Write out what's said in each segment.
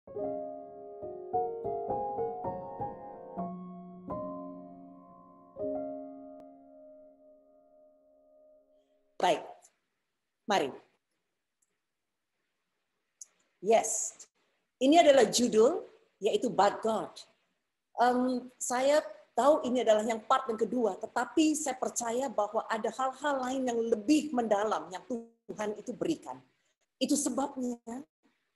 Baik, mari. Yes, ini adalah judul, yaitu But God. Saya tahu ini adalah yang part yang kedua, tetapi saya percaya bahwa ada hal-hal lain yang lebih mendalam yang Tuhan itu berikan. Itu sebabnya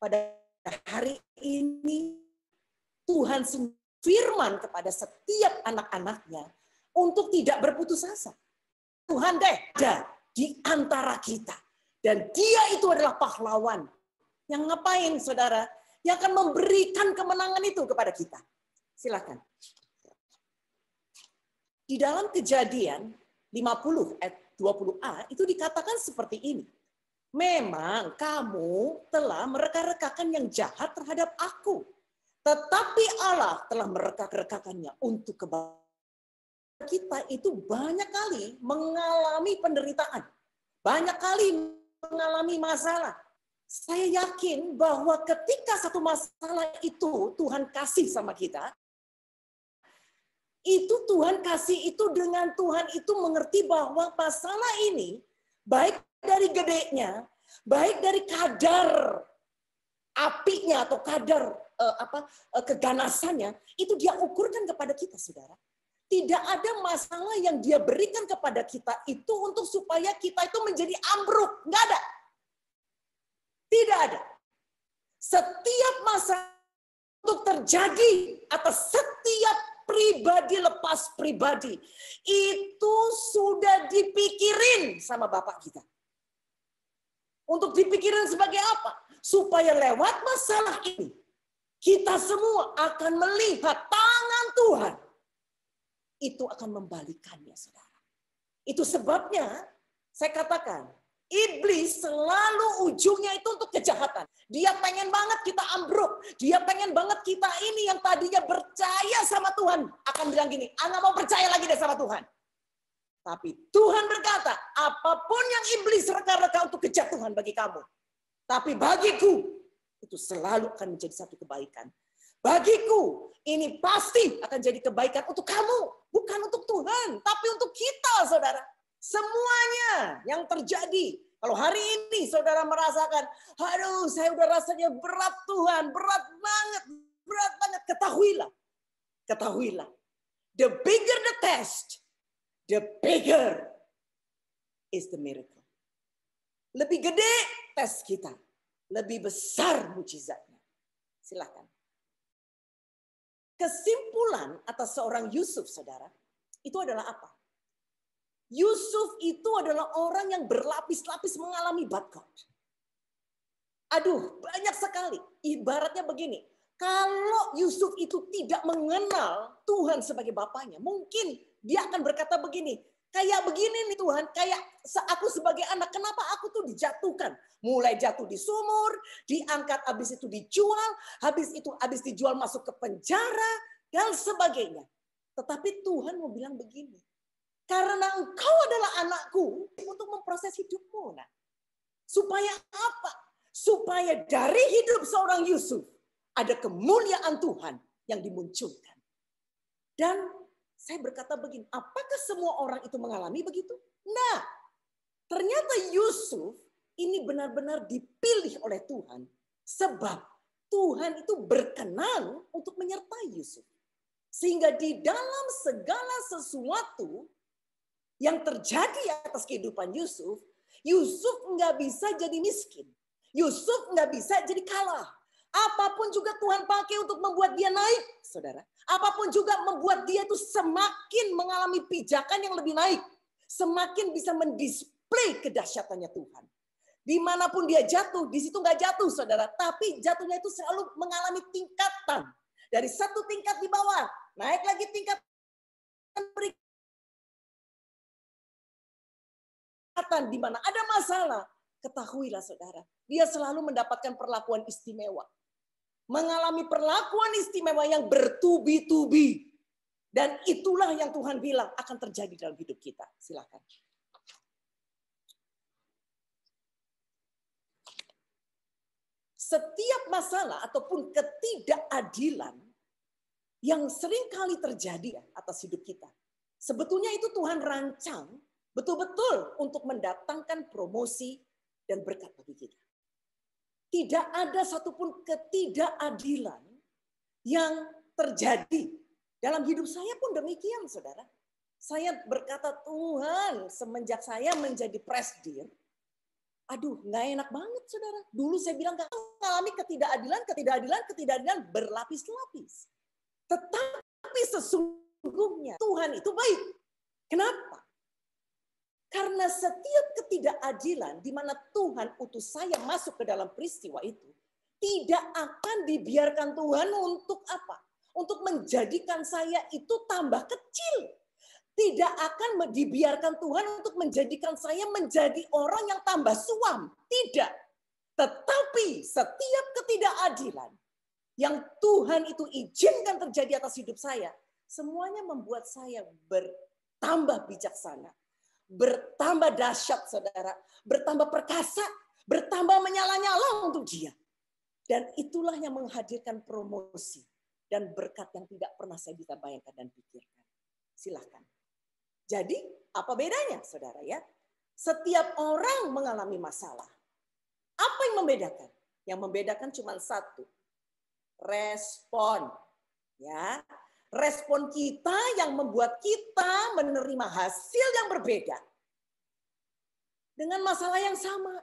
pada hari ini Tuhan firman kepada setiap anak-anaknya untuk tidak berputus asa. Tuhan ada di antara kita. Dan dia itu adalah pahlawan. Yang ngapain, saudara? Yang akan memberikan kemenangan itu kepada kita. Silakan. Di dalam Kejadian 50 ayat 20a itu dikatakan seperti ini. Memang kamu telah mereka-rekakan yang jahat terhadap aku. Tetapi Allah telah mereka-rekakannya untuk kebaikan. Kita itu banyak kali mengalami penderitaan. Banyak kali mengalami masalah. Saya yakin bahwa ketika satu masalah itu Tuhan kasih sama kita, itu Tuhan kasih itu dengan Tuhan itu mengerti bahwa masalah ini baik dari gedenya, baik dari kadar apinya atau kadar keganasannya, itu dia ukurkan kepada kita, saudara. Tidak ada masalah yang dia berikan kepada kita itu untuk supaya kita itu menjadi ambruk. Nggak ada. Tidak ada. Setiap masalah untuk terjadi atas setiap pribadi lepas pribadi itu sudah dipikirin sama Bapak kita. Untuk dipikirin sebagai apa? Supaya lewat masalah ini kita semua akan melihat tangan Tuhan. Itu akan membalikannya, saudara. Itu sebabnya saya katakan, iblis selalu ujungnya itu untuk kejahatan. Dia pengen banget kita ambruk. Dia pengen banget kita ini yang tadinya percaya sama Tuhan akan bilang gini, nggak mau percaya lagi deh sama Tuhan. Tapi Tuhan berkata, apapun yang iblis reka-reka untuk kejatuhan bagi kamu. Tapi bagiku, itu selalu akan menjadi satu kebaikan. Bagiku, ini pasti akan jadi kebaikan untuk kamu. Bukan untuk Tuhan, tapi untuk kita, saudara. Semuanya yang terjadi. Kalau hari ini saudara merasakan, aduh saya udah rasanya berat Tuhan, berat banget. Ketahuilah. The bigger the test, the bigger is the miracle. Lebih gede tes kita, lebih besar mujizatnya. Silakan. Kesimpulan atas seorang Yusuf, saudara, itu adalah apa? Yusuf itu adalah orang yang berlapis-lapis mengalami bad God. Aduh, banyak sekali. Ibaratnya begini, kalau Yusuf itu tidak mengenal Tuhan sebagai bapaknya, mungkin dia akan berkata begini, kayak begini nih Tuhan, kayak aku sebagai anak, kenapa aku tuh dijatuhkan? Mulai jatuh di sumur, diangkat, habis itu dijual, habis dijual masuk ke penjara, dan sebagainya. Tetapi Tuhan mau bilang begini, karena engkau adalah anakku untuk memproses hidupmu. Nah, supaya apa? Supaya dari hidup seorang Yusuf ada kemuliaan Tuhan yang dimunculkan. Dan saya berkata begini, apakah semua orang itu mengalami begitu? Nah, ternyata Yusuf ini benar-benar dipilih oleh Tuhan. Sebab Tuhan itu berkenan untuk menyertai Yusuf. Sehingga di dalam segala sesuatu yang terjadi atas kehidupan Yusuf, Yusuf nggak bisa jadi miskin. Yusuf nggak bisa jadi kalah. Apapun juga Tuhan pakai untuk membuat dia naik, saudara. Apapun juga membuat dia itu semakin mengalami pijakan yang lebih naik. Semakin bisa mendisplay kedahsyatannya Tuhan. Dimanapun dia jatuh, di situ nggak jatuh, saudara. Tapi jatuhnya itu selalu mengalami tingkatan. Dari satu tingkat di bawah, naik lagi tingkat berikutnya. Di mana ada masalah, ketahuilah saudara, dia selalu mendapatkan perlakuan istimewa. Mengalami perlakuan istimewa yang bertubi-tubi. Dan itulah yang Tuhan bilang akan terjadi dalam hidup kita. Silakan. Setiap masalah ataupun ketika ketidakadilan yang sering kali terjadi atas hidup kita. Sebetulnya itu Tuhan rancang betul-betul untuk mendatangkan promosi dan berkat bagi kita. Tidak ada satupun ketidakadilan yang terjadi. Dalam hidup saya pun demikian, saudara. Saya berkata, Tuhan, semenjak saya menjadi presdir, aduh, nggak enak banget, saudara. Dulu saya bilang, nggak mengalami ketidakadilan berlapis-lapis. Tetapi sesungguhnya Tuhan itu baik. Kenapa? Karena setiap ketidakadilan di mana Tuhan utus saya masuk ke dalam peristiwa itu, tidak akan dibiarkan Tuhan untuk apa? Untuk menjadikan saya itu tambah kecil. Tidak akan dibiarkan Tuhan untuk menjadikan saya menjadi orang yang tambah suam. Tidak. Tetapi setiap ketidakadilan yang Tuhan itu izinkan terjadi atas hidup saya, semuanya membuat saya bertambah bijaksana, bertambah dahsyat, saudara, bertambah perkasa, bertambah menyala-nyala untuk Dia. Dan itulah yang menghadirkan promosi dan berkat yang tidak pernah saya bisa bayangkan dan pikirkan. Silahkan. Jadi apa bedanya, saudara ya? Setiap orang mengalami masalah. Apa yang membedakan? Yang membedakan cuma satu. Respon. Ya, respon kita yang membuat kita menerima hasil yang berbeda. Dengan masalah yang sama.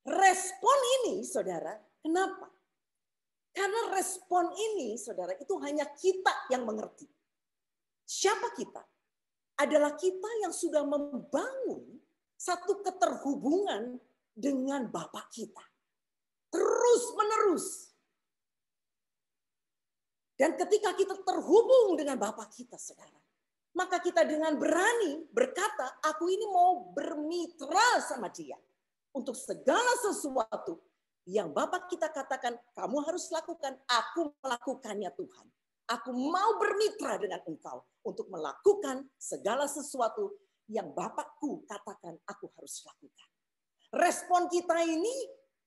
Respon ini, saudara, kenapa? Karena respon ini, saudara, itu hanya kita yang mengerti. Siapa kita? Adalah kita yang sudah membangun satu keterhubungan dengan Bapa kita. Terus-menerus. Dan ketika kita terhubung dengan Bapa kita, saudara, maka kita dengan berani berkata, aku ini mau bermitra sama Dia. Untuk segala sesuatu yang Bapa kita katakan, kamu harus lakukan, aku melakukannya Tuhan. Aku mau bermitra dengan engkau untuk melakukan segala sesuatu yang Bapakku katakan aku harus lakukan. Respon kita ini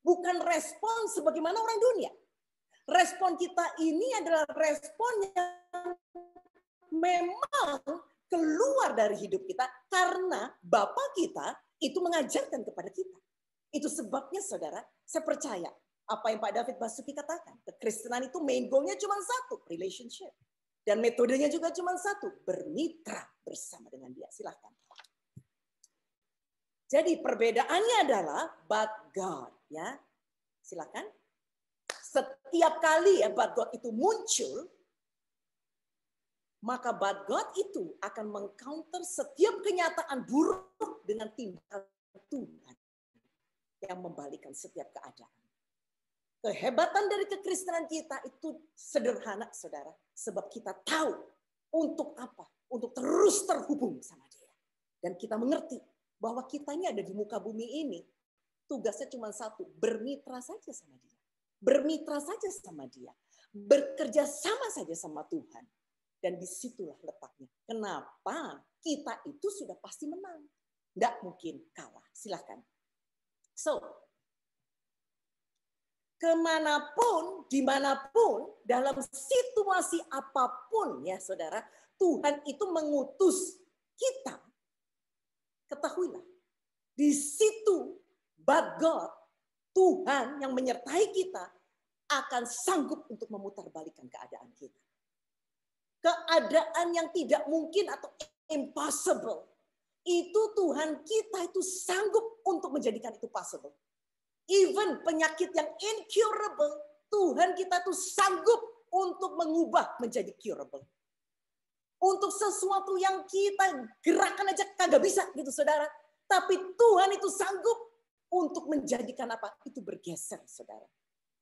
bukan respon sebagaimana orang dunia. Respon kita ini adalah respon yang memang keluar dari hidup kita karena Bapa kita itu mengajarkan kepada kita. Itu sebabnya, saudara, saya percaya apa yang Pak David Basuki katakan. Kekristenan itu main goal-nya cuma satu, relationship. Dan metodenya juga cuma satu, bermitra bersama dengan Dia. Silahkan. Jadi perbedaannya adalah but God. Ya, silahkan. Setiap kali ya but God itu muncul, maka but God itu akan mengcounter setiap kenyataan buruk dengan tindakan Tuhan yang membalikkan setiap keadaan. Kehebatan dari kekristenan kita itu sederhana, saudara. Sebab kita tahu untuk apa? Untuk terus terhubung sama Dia. Dan kita mengerti bahwa kita ini ada di muka bumi ini. Tugasnya cuma satu, bermitra saja sama Dia. Bermitra saja sama Dia. Bekerja sama saja sama Tuhan. Dan disitulah letaknya. Kenapa kita itu sudah pasti menang. Tidak mungkin kalah. Silakan. So, kemanapun, dimanapun, dalam situasi apapun ya saudara, Tuhan itu mengutus kita. Ketahuilah, di situ but God, Tuhan yang menyertai kita akan sanggup untuk memutarbalikkan keadaan kita. Keadaan yang tidak mungkin atau impossible, itu Tuhan kita itu sanggup untuk menjadikan itu possible. Even penyakit yang incurable, Tuhan kita tuh sanggup untuk mengubah menjadi curable. Untuk sesuatu yang kita gerakan aja kagak bisa gitu saudara. Tapi Tuhan itu sanggup untuk menjadikan apa? Itu bergeser saudara.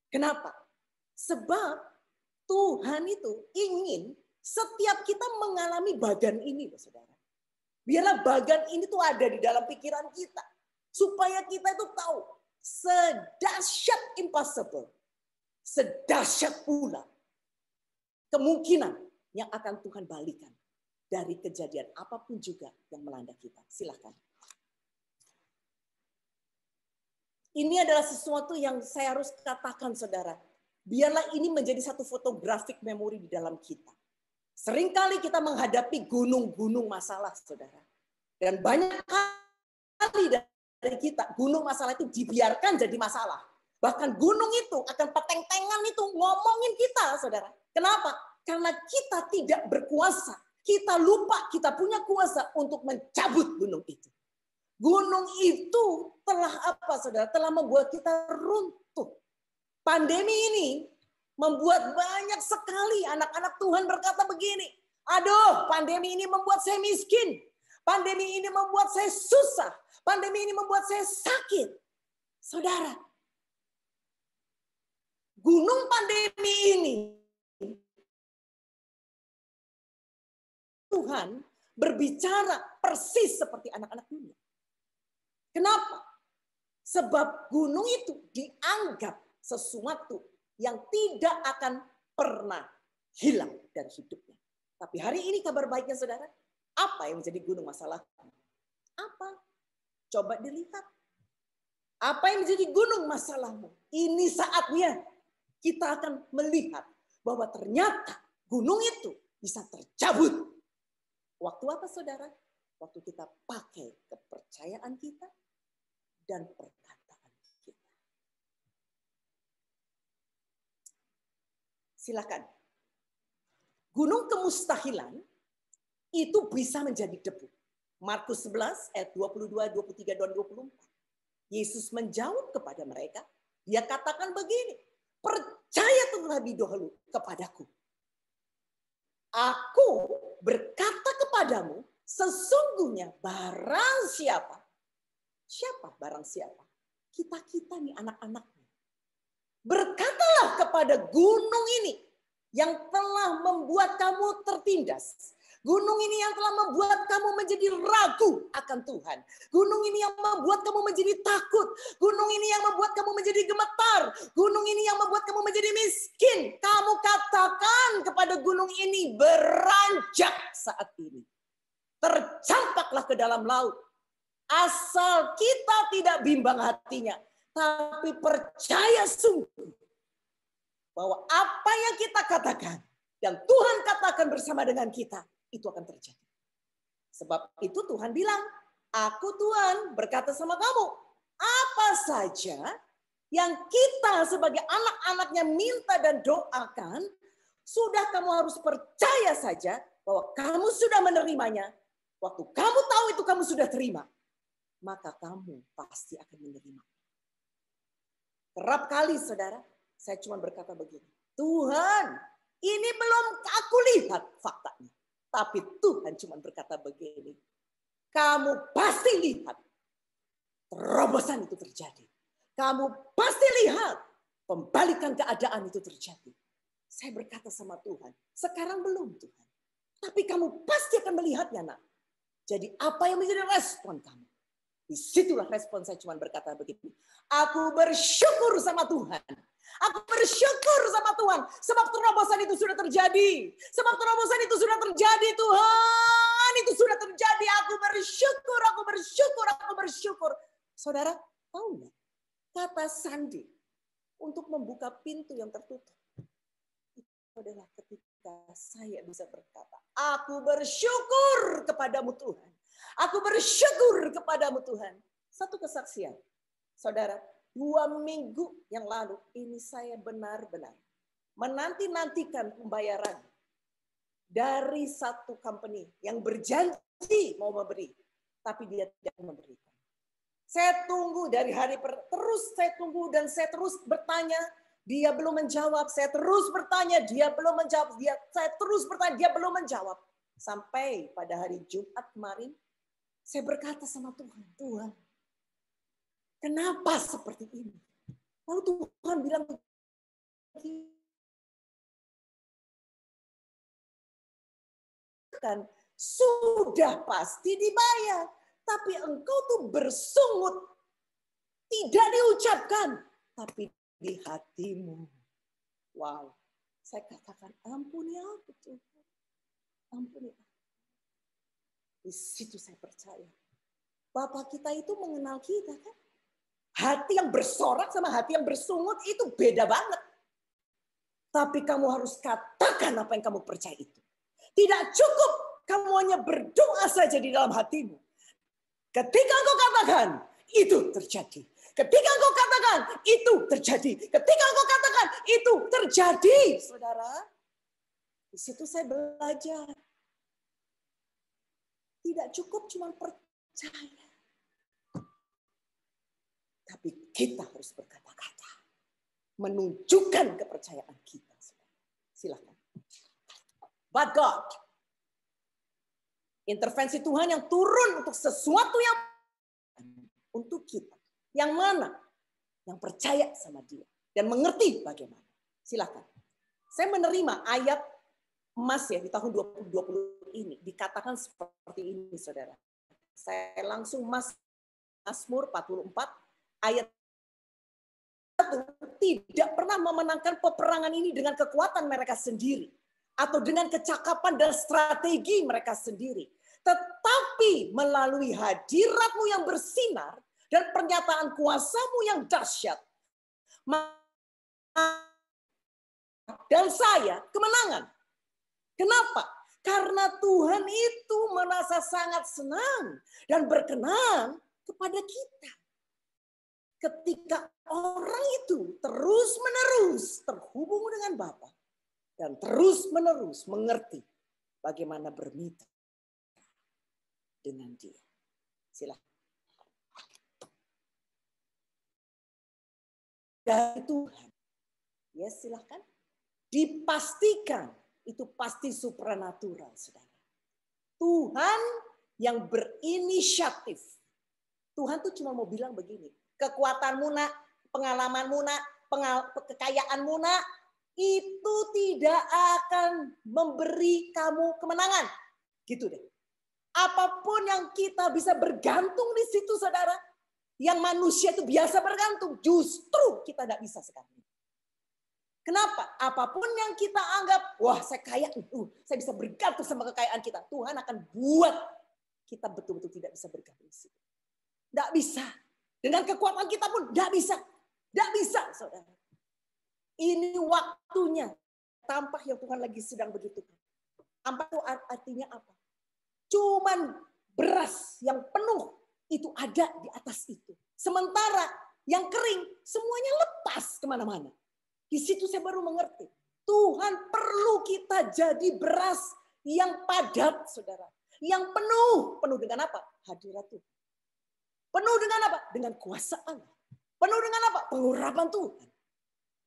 Kenapa? Sebab Tuhan itu ingin setiap kita mengalami bagan ini loh saudara. Biarlah bagan ini tuh ada di dalam pikiran kita. Supaya kita itu tahu. Sedahsyat impossible. Sedahsyat pula kemungkinan yang akan Tuhan balikan dari kejadian apapun juga yang melanda kita. Silakan. Ini adalah sesuatu yang saya harus katakan saudara. biarlah ini menjadi satu fotografik memori di dalam kita. Seringkali kita menghadapi gunung-gunung masalah, saudara. Dan banyak kali dari kita, gunung masalah itu dibiarkan jadi masalah. Bahkan gunung itu akan peteng-tengan itu ngomongin kita, saudara. Kenapa? Karena kita tidak berkuasa. Kita lupa kita punya kuasa untuk mencabut gunung itu. Gunung itu telah apa, saudara? Telah membuat kita runtuh. Pandemi ini membuat banyak sekali anak-anak Tuhan berkata begini, aduh, pandemi ini membuat saya miskin. Pandemi ini membuat saya susah. Pandemi ini membuat saya sakit. Saudara, gunung pandemi ini Tuhan berbicara persis seperti anak-anak dunia. Kenapa? Sebab gunung itu dianggap sesuatu yang tidak akan pernah hilang dari hidupnya. Tapi hari ini kabar baiknya, saudara, apa yang menjadi gunung masalahmu? Apa? Coba dilihat. Apa yang menjadi gunung masalahmu? Ini saatnya kita akan melihat bahwa ternyata gunung itu bisa tercabut. Waktu apa, saudara? Waktu kita pakai kepercayaan kita dan perkataan kita. Silakan. Gunung kemustahilan itu bisa menjadi debu. Markus 11 ayat 22, 23 dan 24. Yesus menjawab kepada mereka, dia katakan begini, percaya terlebih dahulu kepadaku. Aku berkata kepadamu, sesungguhnya barang siapa? Siapa barang siapa? Kita nih anak-anaknya. Berkatalah kepada gunung ini yang telah membuat kamu tertindas. Gunung ini yang telah membuat kamu menjadi ragu akan Tuhan. Gunung ini yang membuat kamu menjadi takut. Gunung ini yang membuat kamu menjadi gemetar. Gunung ini yang membuat kamu menjadi miskin. Kamu katakan kepada gunung ini, beranjak saat ini. Tercampaklah ke dalam laut. Asal kita tidak bimbang hatinya, tapi percaya sungguh bahwa apa yang kita katakan dan Tuhan katakan bersama dengan kita, itu akan terjadi. Sebab itu Tuhan bilang, aku Tuhan berkata sama kamu, apa saja yang kita sebagai anak-anaknya minta dan doakan, sudah kamu harus percaya saja bahwa kamu sudah menerimanya. Waktu kamu tahu itu kamu sudah terima, maka kamu pasti akan menerima. Kerap kali, saudara, saya cuma berkata begini, Tuhan, ini belum aku lihat faktanya. Tapi Tuhan cuma berkata begini, kamu pasti lihat terobosan itu terjadi. Kamu pasti lihat pembalikan keadaan itu terjadi. Saya berkata sama Tuhan, sekarang belum Tuhan. Tapi kamu pasti akan melihatnya, nak. Jadi apa yang menjadi respon kamu? Disitulah respon saya cuma berkata begini. Aku bersyukur sama Tuhan. Aku bersyukur sama Tuhan. Sebab terobosan itu sudah terjadi. Sebab terobosan itu sudah terjadi, Tuhan. Itu sudah terjadi. Aku bersyukur, aku bersyukur, aku bersyukur. Saudara, tahu nggak? Kata sandi untuk membuka pintu yang tertutup. Itu adalah ketika saya bisa berkata, aku bersyukur kepadamu Tuhan. Aku bersyukur kepadamu Tuhan. Satu kesaksian. Saudara, 2 minggu yang lalu ini saya benar-benar menanti-nantikan pembayaran dari satu company yang berjanji mau memberi, tapi dia tidak memberikan. Saya tunggu dari hari terus saya tunggu dan saya terus bertanya, dia belum menjawab. Saya terus bertanya, dia belum menjawab. Saya terus bertanya, dia belum menjawab. Sampai pada hari Jumat kemarin, saya berkata sama Tuhan, Tuhan, kenapa seperti ini? Lalu Tuhan bilang, kan sudah pasti dibayar, tapi engkau tuh bersungut, tidak diucapkan, tapi di hatimu. Wow, saya katakan ampuni aku Tuhan, ampuni aku. Di situ saya percaya, Bapak kita itu mengenal kita kan. Hati yang bersorak sama hati yang bersungut itu beda banget. Tapi kamu harus katakan apa yang kamu percaya itu. Tidak cukup kamu hanya berdoa saja di dalam hatimu. Ketika engkau katakan, itu terjadi. Ketika engkau katakan, itu terjadi. Ketika engkau katakan, itu terjadi. Saudara, di situ saya belajar. Tidak cukup cuma percaya. Tapi kita harus berkata-kata. Menunjukkan kepercayaan kita. Silakan. But God. Intervensi Tuhan yang turun untuk sesuatu yang untuk kita. Yang mana? Yang percaya sama dia. Dan mengerti bagaimana. Silakan. Saya menerima ayat emas ya di tahun 2020 ini. Dikatakan seperti ini saudara. Saya langsung Mazmur 44 ayat 1. Tidak pernah memenangkan peperangan ini dengan kekuatan mereka sendiri. Atau dengan kecakapan dan strategi mereka sendiri. Tetapi melalui hadirat-Mu yang bersinar dan pernyataan kuasa-Mu yang dahsyat. Dan saya kemenangan. Kenapa? Karena Tuhan itu merasa sangat senang dan berkenan kepada kita. Ketika orang itu terus-menerus terhubung dengan Bapa. Dan terus-menerus mengerti bagaimana bermitra dengan dia. Silakan. Dari Tuhan. Ya silakan. Dipastikan itu pasti supranatural, saudara. Tuhan yang berinisiatif. Tuhan tuh cuma mau bilang begini. Kekuatanmu nak, pengalamanmu nak, kekayaanmu nak, itu tidak akan memberi kamu kemenangan. Gitu deh. Apapun yang kita bisa bergantung di situ, saudara. Yang manusia itu biasa bergantung. Justru kita tidak bisa sekarang. Kenapa? Apapun yang kita anggap, wah saya kaya, saya bisa bergantung sama kekayaan kita. Tuhan akan buat kita betul-betul tidak bisa bergantung di situ. Tidak bisa. Dengan kekuatan kita pun tidak bisa. Tidak bisa, saudara. Ini waktunya. Tampak yang Tuhan lagi sedang begitu. Tampak itu artinya apa? Cuman beras yang penuh itu ada di atas itu. Sementara yang kering semuanya lepas kemana-mana. Di situ saya baru mengerti. Tuhan perlu kita jadi beras yang padat, saudara. Yang penuh. Penuh dengan apa? Hadirat Tuhan. Penuh dengan apa? Dengan kuasa Allah. Penuh dengan apa? Pengurapan Tuhan.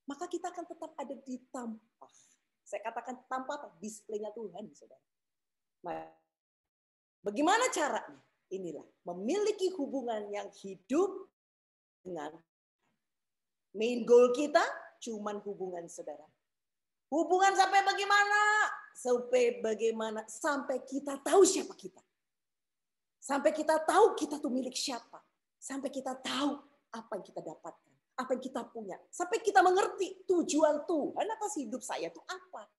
Maka kita akan tetap ada di tampah. Saya katakan tampah apa? Displaynya Tuhan, saudara. Bagaimana caranya? Inilah. Memiliki hubungan yang hidup dengan main goal kita, cuman hubungan, saudara. Hubungan sampai bagaimana? Sampai bagaimana? Sampai kita tahu siapa kita. Sampai kita tahu kita tuh milik siapa. Sampai kita tahu apa yang kita dapatkan. Apa yang kita punya. Sampai kita mengerti tujuan Tuhan atas hidup saya itu apa.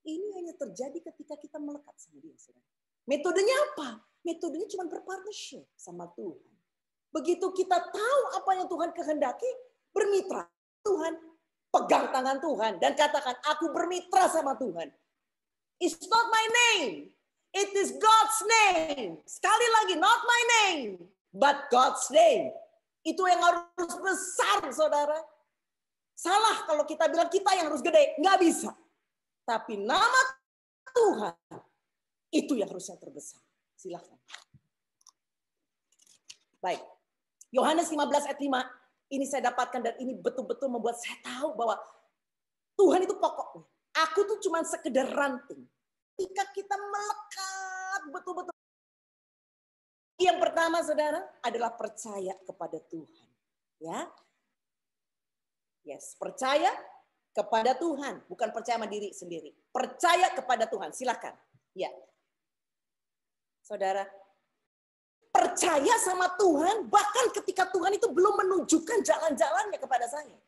Ini hanya terjadi ketika kita melekat sama dia. Saudara. Metodenya apa? Metodenya cuma berpartnership sama Tuhan. Begitu kita tahu apa yang Tuhan kehendaki, bermitra Tuhan. Pegang tangan Tuhan dan katakan, aku bermitra sama Tuhan. It's not my name. It is God's name. Sekali lagi, not my name. But God's name. Itu yang harus besar, saudara. Salah kalau kita bilang kita yang harus gede. Nggak bisa. Tapi nama Tuhan, itu yang harusnya terbesar. Silahkan. Baik. Yohanes 15 ayat 5. Ini saya dapatkan dan ini betul-betul membuat saya tahu bahwa Tuhan itu pokoknya. Aku tuh cuma sekedar ranting. Ketika kita melekat betul-betul. Yang pertama, saudara, adalah percaya kepada Tuhan. Ya, yes, percaya kepada Tuhan, bukan percaya sama diri sendiri. Percaya kepada Tuhan, silakan. Ya, saudara, percaya sama Tuhan, bahkan ketika Tuhan itu belum menunjukkan jalan-jalannya kepada saya.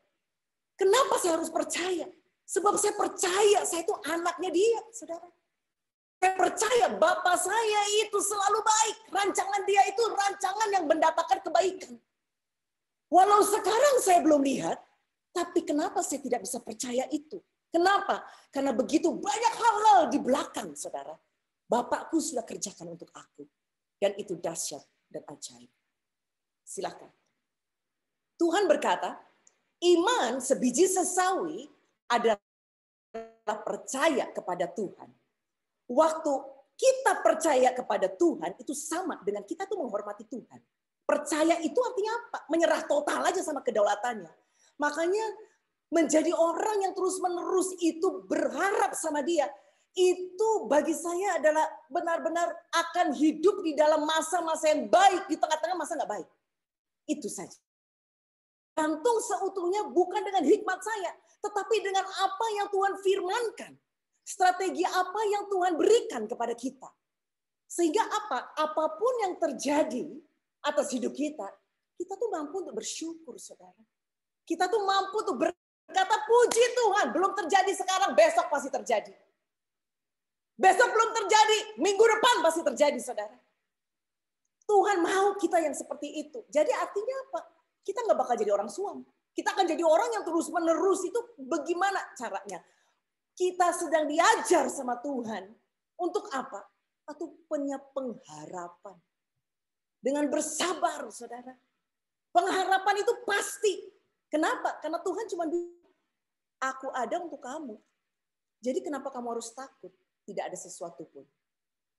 Kenapa saya harus percaya? Sebab saya percaya saya itu anaknya dia, saudara. Saya percaya Bapa saya itu selalu baik. Rancangan dia itu rancangan yang mendatangkan kebaikan. Walau sekarang saya belum lihat, tapi kenapa saya tidak bisa percaya itu? Kenapa? Karena begitu banyak hal-hal di belakang, saudara. Bapakku sudah kerjakan untuk aku. Dan itu dahsyat dan ajaib. Silakan. Tuhan berkata, iman sebiji sesawi adalah percaya kepada Tuhan. Waktu kita percaya kepada Tuhan, itu sama dengan kita tuh menghormati Tuhan. Percaya itu artinya apa? Menyerah total aja sama kedaulatannya. Makanya menjadi orang yang terus-menerus itu berharap sama dia, itu bagi saya adalah benar-benar akan hidup di dalam masa-masa yang baik, di tengah-tengah masa nggak baik. Itu saja. Gantung seutuhnya bukan dengan hikmat saya, tetapi dengan apa yang Tuhan firmankan. Strategi apa yang Tuhan berikan kepada kita. Sehingga apa? Apapun yang terjadi atas hidup kita, kita tuh mampu untuk bersyukur, saudara. Kita tuh mampu untuk berkata, puji Tuhan, belum terjadi sekarang, besok pasti terjadi. Besok belum terjadi, minggu depan pasti terjadi, saudara. Tuhan mau kita yang seperti itu. Jadi artinya apa? Kita nggak bakal jadi orang suam. Kita akan jadi orang yang terus-menerus itu bagaimana caranya? Kita sedang diajar sama Tuhan. Untuk apa? Atau punya pengharapan. Dengan bersabar, saudara. Pengharapan itu pasti. Kenapa? Karena Tuhan cuma bilang, aku ada untuk kamu. Jadi kenapa kamu harus takut? Tidak ada sesuatu pun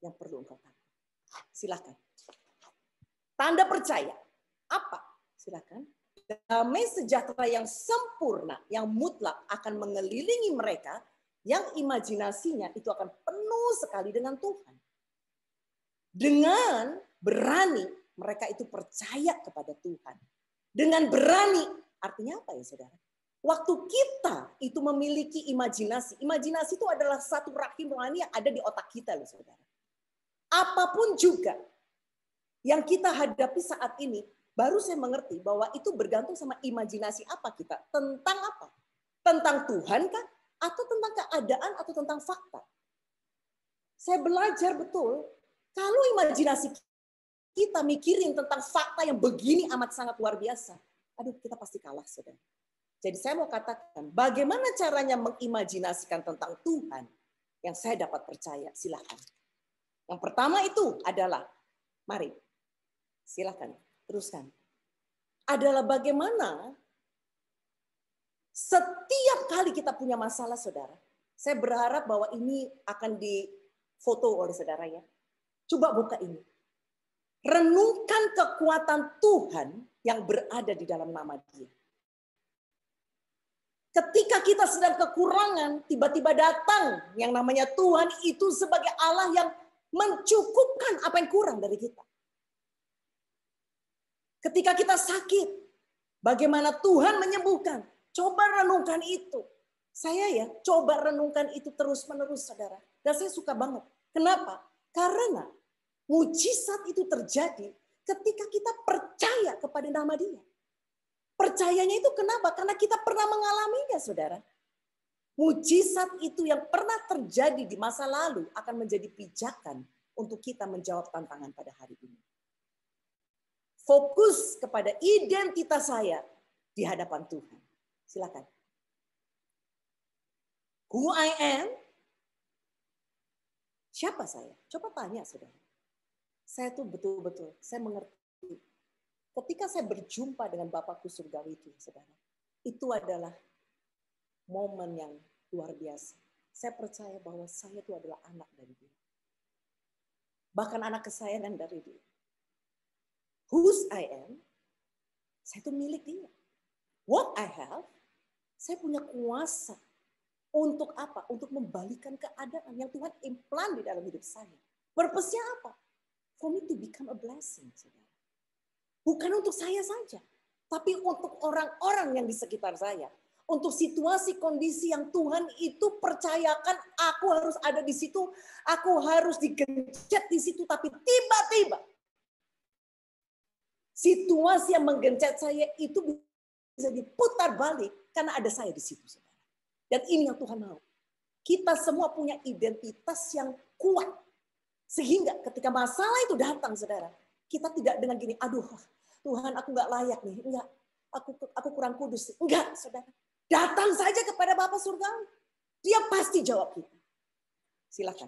yang perlu engkau takut. Silakan. Tanda percaya. Apa? Silakan. Damai sejahtera yang sempurna, yang mutlak akan mengelilingi mereka, yang imajinasinya itu akan penuh sekali dengan Tuhan. Dengan berani, mereka itu percaya kepada Tuhan. Dengan berani, artinya apa ya saudara? Waktu kita itu memiliki imajinasi, imajinasi itu adalah satu rahim rohani yang ada di otak kita loh saudara. Apapun juga yang kita hadapi saat ini, baru saya mengerti bahwa itu bergantung sama imajinasi apa kita. Tentang apa? Tentang Tuhan kah? Atau tentang keadaan atau tentang fakta? Saya belajar betul, kalau imajinasi kita mikirin tentang fakta yang begini amat sangat luar biasa, aduh kita pasti kalah saudara. Jadi saya mau katakan, bagaimana caranya mengimajinasikan tentang Tuhan yang saya dapat percaya? Silakan. Yang pertama itu adalah, mari, silakan, teruskan. Adalah bagaimana setiap kali kita punya masalah, saudara. Saya berharap bahwa ini akan difoto oleh saudara ya. Coba buka ini. Renungkan kekuatan Tuhan yang berada di dalam nama Dia. Ketika kita sedang kekurangan, tiba-tiba datang yang namanya Tuhan itu sebagai Allah yang mencukupkan apa yang kurang dari kita. Ketika kita sakit, bagaimana Tuhan menyembuhkan. Coba renungkan itu. Saya ya, coba renungkan itu terus-menerus, saudara. Dan saya suka banget. Kenapa? Karena mujizat itu terjadi ketika kita percaya kepada nama Dia. Percayanya itu kenapa? Karena kita pernah mengalaminya, saudara. Mujizat itu yang pernah terjadi di masa lalu akan menjadi pijakan untuk kita menjawab tantangan pada hari ini. Fokus kepada identitas saya di hadapan Tuhan. Silakan. Who I am? Siapa saya? Coba tanya, saudara. Saya tuh betul-betul, saya mengerti. Ketika saya berjumpa dengan Bapakku surgawi itu, saudara, itu adalah momen yang luar biasa. Saya percaya bahwa saya itu adalah anak dari Dia. Bahkan anak kesayangan dari Dia. Whose I am, saya itu milik Dia. What I have, saya punya kuasa. Untuk apa? Untuk membalikan keadaan yang Tuhan implant di dalam hidup saya. Purpose-nya apa? For me to become a blessing, saudara. Bukan untuk saya saja, tapi untuk orang-orang yang di sekitar saya. Untuk situasi kondisi yang Tuhan itu percayakan aku harus ada di situ, aku harus digencet di situ, tapi tiba-tiba situasi yang menggencet saya itu bisa diputar balik karena ada saya di situ, saudara. Dan ini yang Tuhan mau. Kita semua punya identitas yang kuat. Sehingga ketika masalah itu datang, saudara, kita tidak dengan gini, aduh Tuhan aku nggak layak nih, enggak, aku kurang kudus, enggak, saudara. Datang saja kepada Bapa surgawi. Dia pasti jawab kita. Silakan.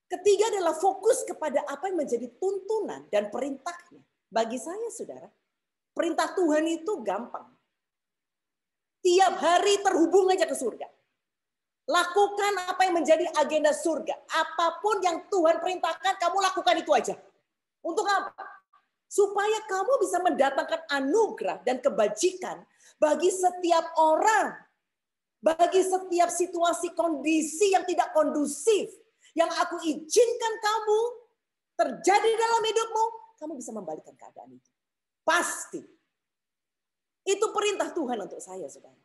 Ketiga adalah fokus kepada apa yang menjadi tuntunan dan perintahnya. Bagi saya, saudara, perintah Tuhan itu gampang. Tiap hari terhubung aja ke surga. Lakukan apa yang menjadi agenda surga. Apapun yang Tuhan perintahkan, kamu lakukan itu aja. Untuk apa? Supaya kamu bisa mendatangkan anugerah dan kebajikan bagi setiap orang. Bagi setiap situasi kondisi yang tidak kondusif. Yang aku izinkan kamu terjadi dalam hidupmu, kamu bisa membalikkan keadaan itu. Pasti. Itu perintah Tuhan untuk saya, saudara.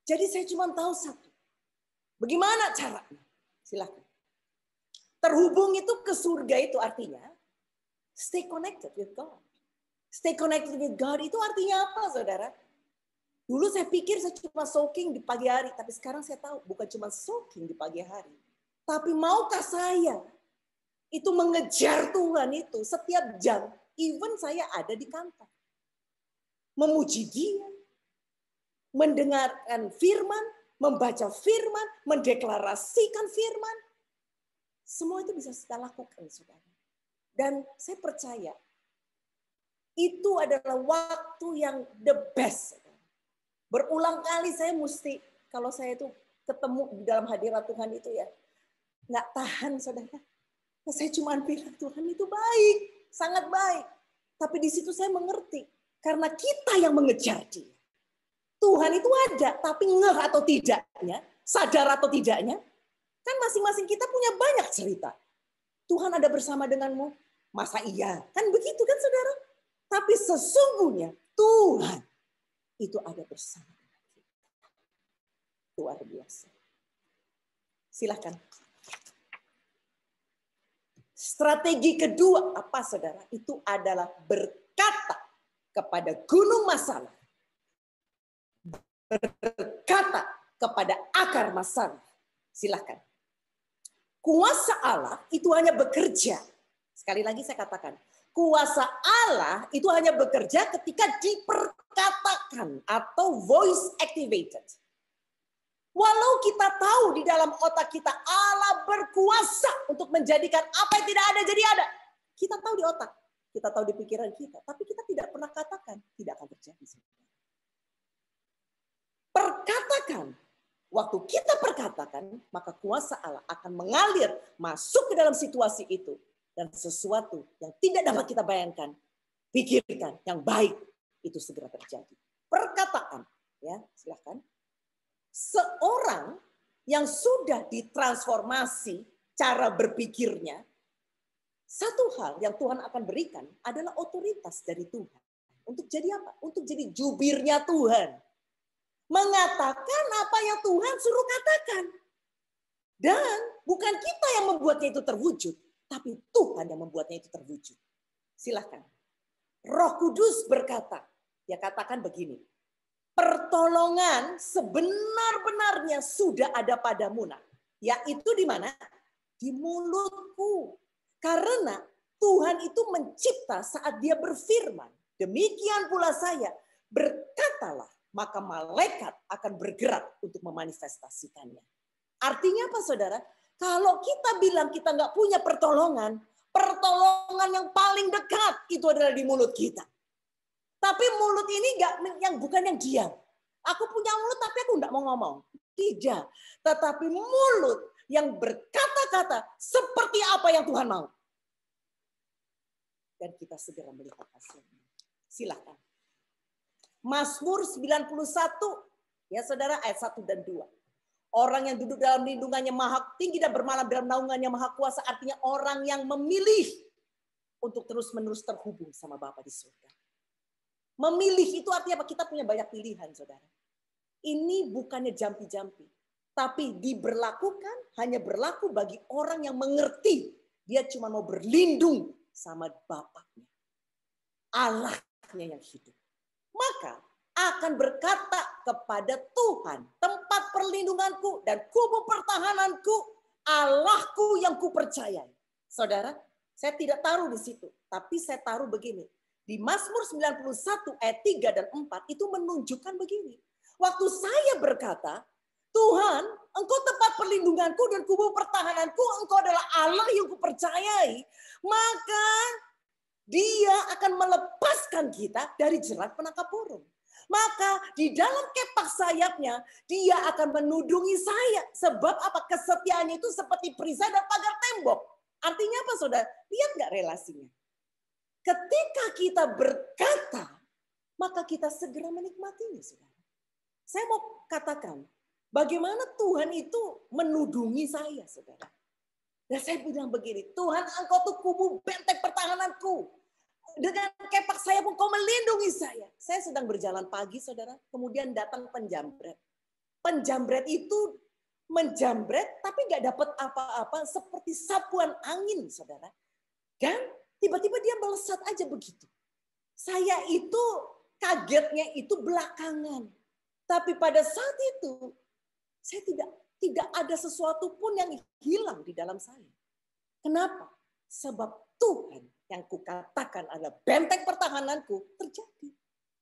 Jadi saya cuma tahu satu. Bagaimana caranya? Silakan. Terhubung itu ke surga itu artinya stay connected with God. Stay connected with God itu artinya apa, saudara? Dulu saya pikir saya cuma soaking di pagi hari, tapi sekarang saya tahu bukan cuma soaking di pagi hari. Tapi maukah saya itu mengejar Tuhan itu setiap jam, even saya ada di kantor. Memuji Dia, mendengarkan firman, membaca firman, mendeklarasikan firman. Semua itu bisa kita lakukan, saudara. Dan saya percaya itu adalah waktu yang the best. Saudara. Berulang kali saya mesti, kalau saya itu ketemu di dalam hadirat Tuhan itu ya, nggak tahan, saudara. Saya cuma bilang Tuhan itu baik, sangat baik. Tapi di situ saya mengerti, karena kita yang mengejar Dia. Tuhan itu ada, tapi ngeh atau tidaknya, sadar atau tidaknya, kan masing-masing kita punya banyak cerita. Tuhan ada bersama denganmu, masa iya? Kan begitu kan, saudara? Tapi sesungguhnya Tuhan itu ada bersama dengan kita. Luar biasa. Silakan. Strategi kedua apa, saudara? Itu adalah berkata kepada gunung masalah. Berkata kepada akar masalah. Silakan. Kuasa Allah itu hanya bekerja. Sekali lagi saya katakan. Kuasa Allah itu hanya bekerja ketika diperkatakan atau voice activated. Walau kita tahu di dalam otak kita Allah berkuasa untuk menjadikan apa yang tidak ada jadi ada. Kita tahu di otak. Kita tahu di pikiran kita. Tapi kita tidak pernah katakan. Tidak akan terjadi. Perkatakan. Waktu kita perkatakan, maka kuasa Allah akan mengalir masuk ke dalam situasi itu. Dan sesuatu yang tidak dapat kita bayangkan, pikirkan, yang baik, itu segera terjadi. Perkataan. Ya, silakan. Seorang yang sudah ditransformasi cara berpikirnya, satu hal yang Tuhan akan berikan adalah otoritas dari Tuhan. Untuk jadi apa? Untuk jadi jubirnya Tuhan. Mengatakan apa yang Tuhan suruh katakan. Dan bukan kita yang membuatnya itu terwujud, tapi Tuhan yang membuatnya itu terwujud. Silakan. Roh Kudus berkata, dia katakan begini, pertolongan sebenar-benarnya sudah ada padamu, nak. Yaitu di mana? Di mulutku. Karena Tuhan itu mencipta saat dia berfirman. Demikian pula saya, berkatalah, maka malaikat akan bergerak untuk memanifestasikannya. Artinya apa, saudara? Kalau kita bilang kita nggak punya pertolongan, pertolongan yang paling dekat itu adalah di mulut kita. Tapi mulut ini bukan yang diam. Aku punya mulut tapi aku nggak mau ngomong. Tidak. Tetapi mulut yang berkata-kata seperti apa yang Tuhan mau. Dan kita segera melihat hasilnya. Silakan. Mazmur 91, ya saudara, ayat 1 dan 2. Orang yang duduk dalam lindungannya maha tinggi dan bermalam dalam naungannya maha kuasa, artinya orang yang memilih untuk terus-menerus terhubung sama Bapa di surga. Memilih itu artinya apa? Kita punya banyak pilihan, saudara. Ini bukannya jampi-jampi, tapi diberlakukan hanya berlaku bagi orang yang mengerti. Dia cuma mau berlindung sama Bapaknya. Allahnya yang hidup. Maka akan berkata kepada Tuhan, tempat perlindunganku dan kubu pertahananku, Allahku yang kupercayai. Saudara, saya tidak taruh di situ, tapi saya taruh begini. Di Mazmur 91 ayat 3 dan 4 itu menunjukkan begini. Waktu saya berkata, Tuhan, Engkau tempat perlindunganku dan kubu pertahananku, Engkau adalah Allah yang kupercayai, maka Dia akan melepaskan kita dari jerat penangkap burung. Maka di dalam kepak sayapnya, Dia akan menudungi saya. Sebab apa? Kesetiaannya itu seperti perisai dan pagar tembok. Artinya apa, saudara? Lihat nggak relasinya? Ketika kita berkata, maka kita segera menikmatinya, saudara. Saya mau katakan, bagaimana Tuhan itu menudungi saya, saudara. Dan saya bilang begini, Tuhan, Engkau tuh kubu benteng pertahananku. Dengan kepak saya pun kau melindungi saya. Saya sedang berjalan pagi, saudara. Kemudian datang penjambret. Penjambret itu menjambret, tapi nggak dapat apa-apa, seperti sapuan angin, saudara. Dan tiba-tiba dia melesat aja begitu. Saya itu kagetnya itu belakangan. Tapi pada saat itu, saya tidak ada sesuatu pun yang hilang di dalam saya. Kenapa? Sebab Tuhan yang kukatakan adalah benteng pertahananku terjadi.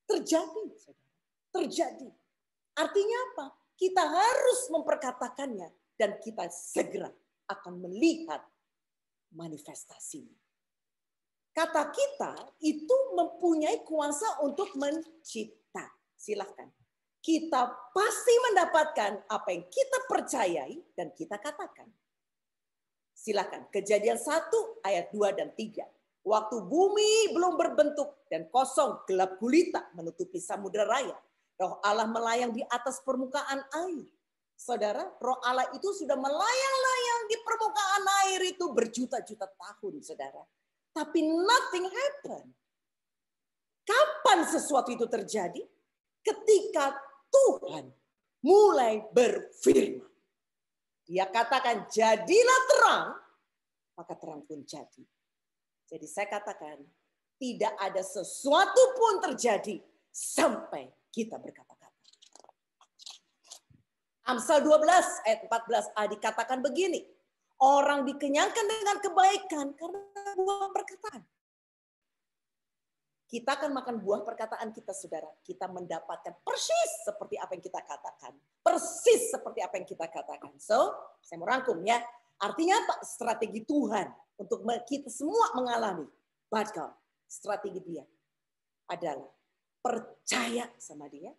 Terjadi, saudara. Terjadi. Artinya apa? Kita harus memperkatakannya dan kita segera akan melihat manifestasinya. Kata kita itu mempunyai kuasa untuk mencipta. Silahkan. Kita pasti mendapatkan apa yang kita percayai dan kita katakan. Silakan. Kejadian 1 ayat 2 dan 3. Waktu bumi belum berbentuk dan kosong, gelap gulita menutupi samudera raya. Roh Allah melayang di atas permukaan air. Saudara, Roh Allah itu sudah melayang-layang di permukaan air itu berjuta-juta tahun, saudara. Tapi nothing happen. Kapan sesuatu itu terjadi? Ketika Tuhan mulai berfirman. Dia katakan, jadilah terang, maka terang pun jadi. Jadi saya katakan, tidak ada sesuatu pun terjadi sampai kita berkata-kata. Amsal 12 ayat 14a dikatakan begini, orang dikenyangkan dengan kebaikan karena buah perkataan. Kita akan makan buah perkataan kita, saudara. Kita mendapatkan persis seperti apa yang kita katakan. Persis seperti apa yang kita katakan. So, saya mau rangkum ya. Artinya apa? Strategi Tuhan untuk kita semua mengalami. But God, strategi dia adalah percaya sama dia.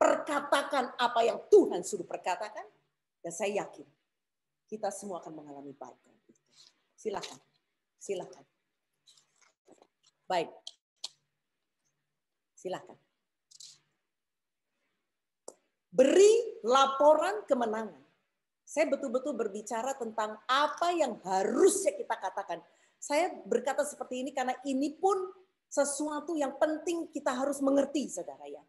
Perkatakan apa yang Tuhan suruh perkatakan. Dan saya yakin kita semua akan mengalami but God. Silakan. Silakan. Baik. Silakan. Beri laporan kemenangan. Saya betul-betul berbicara tentang apa yang harusnya kita katakan. Saya berkata seperti ini karena ini pun sesuatu yang penting kita harus mengerti, saudara ya.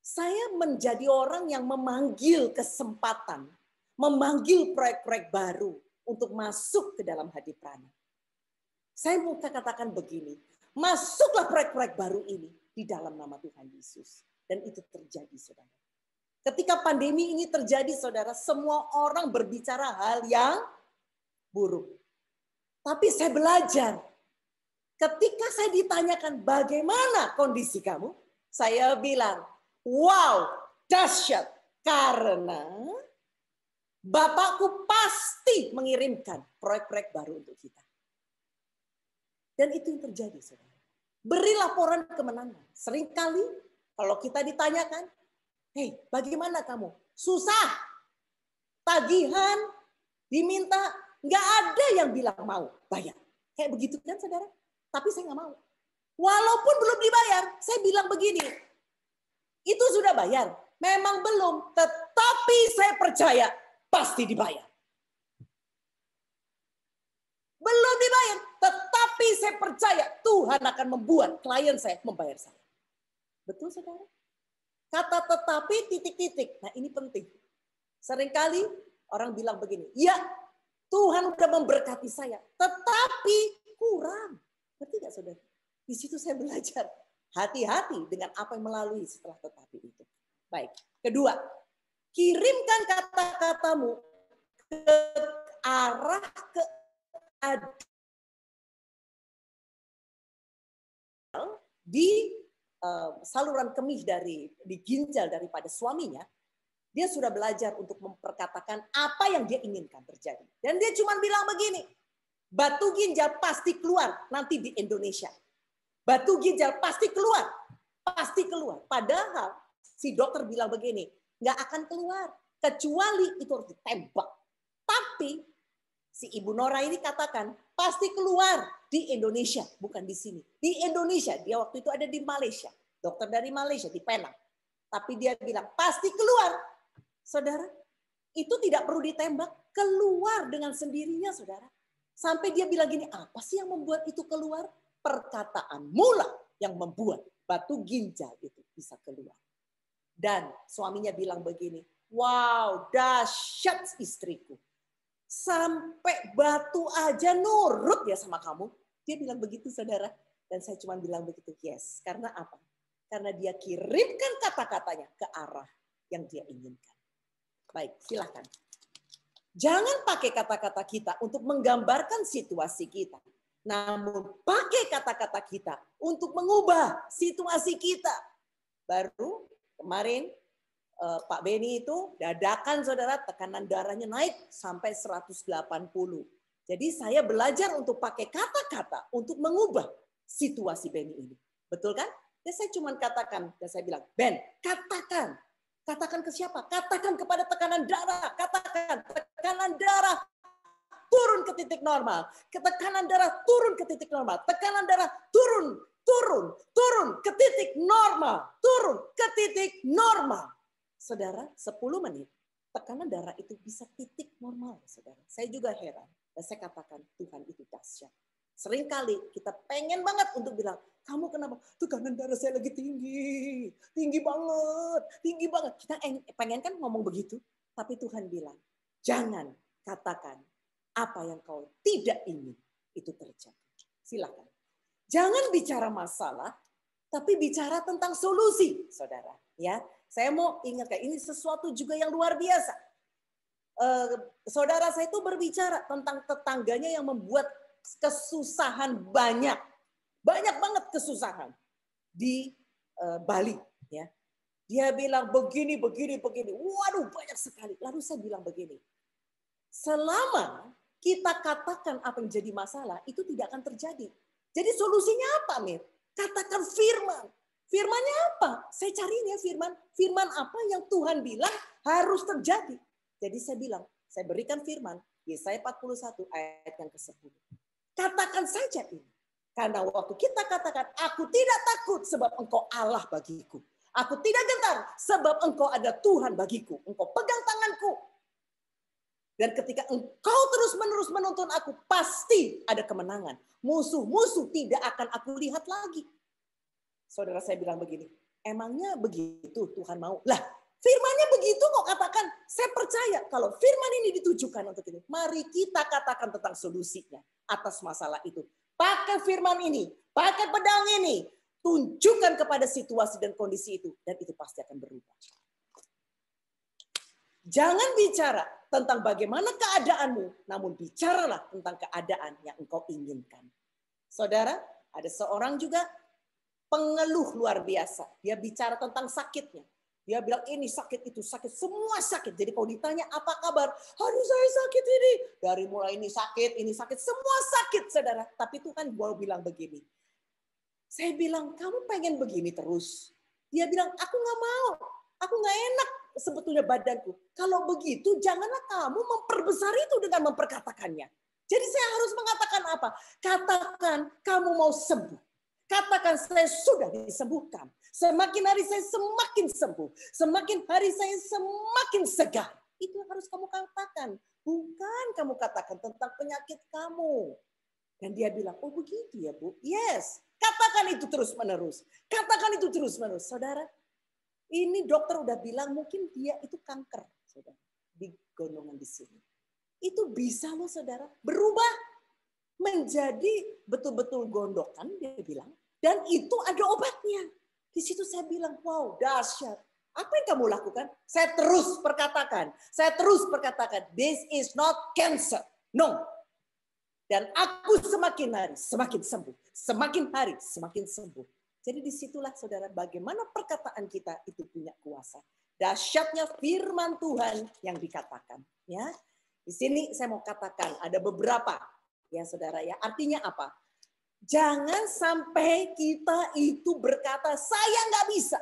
Saya menjadi orang yang memanggil kesempatan, memanggil proyek-proyek baru untuk masuk ke dalam hadirat. Saya mau katakan begini, masuklah proyek-proyek baru ini di dalam nama Tuhan Yesus. Dan itu terjadi, saudara. Ketika pandemi ini terjadi, saudara, semua orang berbicara hal yang buruk. Tapi saya belajar. Ketika saya ditanyakan bagaimana kondisi kamu, saya bilang, wow, dahsyat. Karena Bapakku pasti mengirimkan proyek-proyek baru untuk kita. Dan itu yang terjadi, saudara. Beri laporan kemenangan. Seringkali kalau kita ditanyakan, hei, bagaimana kamu? Susah. Tagihan, diminta, nggak ada yang bilang mau bayar. Kayak begitu kan, saudara? Tapi saya nggak mau. Walaupun belum dibayar, saya bilang begini, itu sudah bayar. Memang belum, tetapi saya percaya pasti dibayar. Belum dibayar, tetapi saya percaya Tuhan akan membuat klien saya membayar saya. Betul, saudara? Kata tetapi titik-titik. Nah, ini penting. Seringkali orang bilang begini, ya Tuhan sudah memberkati saya, tetapi kurang. Ngerti nggak, saudara? Di situ saya belajar. Hati-hati dengan apa yang melalui setelah tetapi itu. Baik. Kedua, kirimkan kata-katamu ke arah di saluran kemih di ginjal daripada suaminya, Dia sudah belajar untuk memperkatakan apa yang dia inginkan terjadi. Dan dia cuma bilang begini, batu ginjal pasti keluar nanti di Indonesia. Batu ginjal pasti keluar. Pasti keluar. Padahal si dokter bilang begini, nggak akan keluar. Kecuali itu harus ditembak. Tapi si Ibu Nora ini katakan, pasti keluar di Indonesia. Bukan di sini. Di Indonesia. Dia waktu itu ada di Malaysia. Dokter dari Malaysia, di Penang. Tapi dia bilang, pasti keluar. Saudara, itu tidak perlu ditembak. Keluar dengan sendirinya, saudara. Sampai dia bilang gini, apa sih yang membuat itu keluar? Perkataan mula yang membuat batu ginjal itu bisa keluar. Dan suaminya bilang begini, wow, dahsyat istriku. Sampai batu aja nurut ya sama kamu. Dia bilang begitu, saudara. Dan saya cuma bilang begitu, yes. Karena apa? Karena dia kirimkan kata-katanya ke arah yang dia inginkan. Baik, silakan. Jangan pakai kata-kata kita untuk menggambarkan situasi kita. Namun pakai kata-kata kita untuk mengubah situasi kita. Baru kemarin Pak Beni itu dadakan, saudara, tekanan darahnya naik sampai 180. Jadi saya belajar untuk pakai kata-kata untuk mengubah situasi Beni ini. Betul kan? Dan saya cuma katakan, dan saya bilang, Ben, katakan. Katakan ke siapa? Katakan kepada tekanan darah. Katakan tekanan darah turun ke titik normal. Tekanan darah turun ke titik normal. Tekanan darah turun ke titik normal. Turun ke titik normal. Saudara, 10 menit tekanan darah itu bisa titik normal, saudara. Saya juga heran. Dan saya katakan, Tuhan itu dahsyat. Seringkali kita pengen banget untuk bilang, kamu kenapa? Tekanan darah saya lagi tinggi. Tinggi banget. Kita pengen kan ngomong begitu. Tapi Tuhan bilang, jangan katakan apa yang kau tidak ingin itu terjadi. Silakan. Jangan bicara masalah, tapi bicara tentang solusi, saudara. Ya, saya mau ingatkan, ini sesuatu juga yang luar biasa. Saudara saya itu berbicara tentang tetangganya yang membuat kesusahan banyak banget kesusahan di Bali. Ya, dia bilang begini. Waduh, banyak sekali. Lalu saya bilang begini, selama kita katakan apa yang jadi masalah, itu tidak akan terjadi. Jadi solusinya apa, Mir? Katakan firman. Firmannya apa? Saya cari ya firman. Firman apa yang Tuhan bilang harus terjadi. Jadi saya bilang, saya berikan firman. Yesaya 41 ayat yang ke-10. Katakan saja ini. Karena waktu kita katakan, aku tidak takut sebab engkau Allah bagiku. Aku tidak gentar sebab engkau ada Tuhan bagiku. Engkau pegang tanganku. Dan ketika engkau terus-menerus menuntun aku, pasti ada kemenangan. Musuh-musuh tidak akan aku lihat lagi. Saudara saya bilang begini, emangnya begitu Tuhan mau? Lah, firmannya begitu kok katakan. Saya percaya kalau firman ini ditujukan untuk ini. Mari kita katakan tentang solusinya atas masalah itu. Pakai firman ini, pakai pedang ini. Tunjukkan kepada situasi dan kondisi itu. Dan itu pasti akan berubah. Jangan bicara tentang bagaimana keadaanmu, namun bicaralah tentang keadaan yang engkau inginkan. Saudara, ada seorang juga pengeluh luar biasa. Dia bicara tentang sakitnya. Dia bilang ini sakit, itu sakit, semua sakit. Jadi kalau ditanya apa kabar? Aduh saya sakit ini. Dari mulai ini sakit, semua sakit saudara. Tapi Tuhan baru bilang begini. Saya bilang kamu pengen begini terus. Dia bilang aku nggak mau. Aku nggak enak sebetulnya badanku. Kalau begitu janganlah kamu memperbesar itu dengan memperkatakannya. Jadi saya harus mengatakan apa? Katakan kamu mau sembuh. Katakan saya sudah disembuhkan. Semakin hari saya semakin sembuh. Semakin hari saya semakin segar. Itu yang harus kamu katakan. Bukan kamu katakan tentang penyakit kamu. Dan dia bilang, oh begitu ya Bu. Yes. Katakan itu terus menerus. Katakan itu terus menerus. Saudara, ini dokter udah bilang mungkin dia itu kanker. Saudara, di gondongan di sini. Itu bisa loh saudara. Berubah menjadi betul-betul gondokan, dia bilang. Dan itu ada obatnya. Di situ saya bilang, wow, dahsyat. Apa yang kamu lakukan? Saya terus perkatakan. This is not cancer. No. Dan aku semakin hari semakin sembuh. Semakin hari semakin sembuh. Jadi disitulah saudara, bagaimana perkataan kita itu punya kuasa. dahsyatnya firman Tuhan yang dikatakan. Ya, di sini saya mau katakan ada beberapa, ya saudara ya. Artinya apa? Jangan sampai kita itu berkata saya nggak bisa.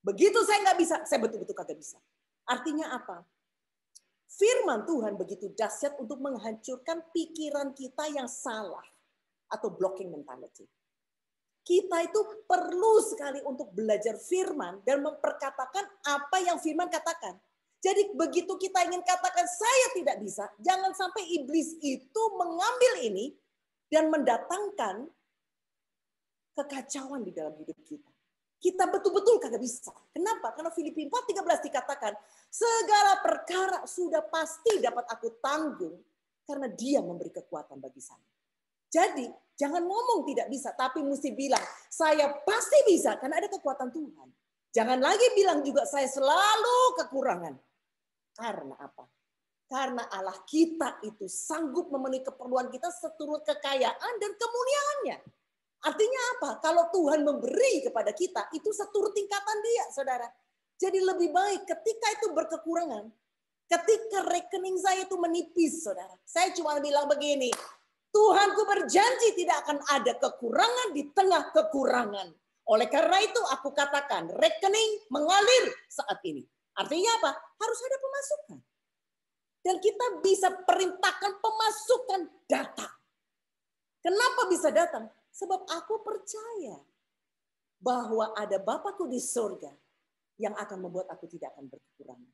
Begitu saya nggak bisa, saya betul-betul kagak bisa. Artinya apa? Firman Tuhan begitu dahsyat untuk menghancurkan pikiran kita yang salah atau blocking mentality. Kita itu perlu sekali untuk belajar firman dan memperkatakan apa yang firman katakan. Jadi begitu kita ingin katakan saya tidak bisa, jangan sampai iblis itu mengambil ini dan mendatangkan kekacauan di dalam hidup kita. Kita betul-betul kagak bisa. Kenapa? Karena Filipi 4:13 dikatakan, segala perkara sudah pasti dapat aku tanggung karena Dia memberi kekuatan bagi saya. Jadi jangan ngomong tidak bisa, tapi mesti bilang saya pasti bisa karena ada kekuatan Tuhan. Jangan lagi bilang juga saya selalu kekurangan. Karena apa? Karena Allah kita itu sanggup memenuhi keperluan kita seturut kekayaan dan kemuliaannya. Artinya apa? Kalau Tuhan memberi kepada kita, itu seturut tingkatan Dia, saudara. Jadi lebih baik ketika itu berkekurangan, ketika rekening saya itu menipis, saudara. Saya cuma bilang begini, Tuhanku berjanji tidak akan ada kekurangan di tengah kekurangan. Oleh karena itu aku katakan rekening mengalir saat ini. Artinya apa? Harus ada pemasukan. Dan kita bisa perintahkan pemasukan datang. Kenapa bisa datang? Sebab aku percaya bahwa ada Bapakku di surga yang akan membuat aku tidak akan berkekurangan.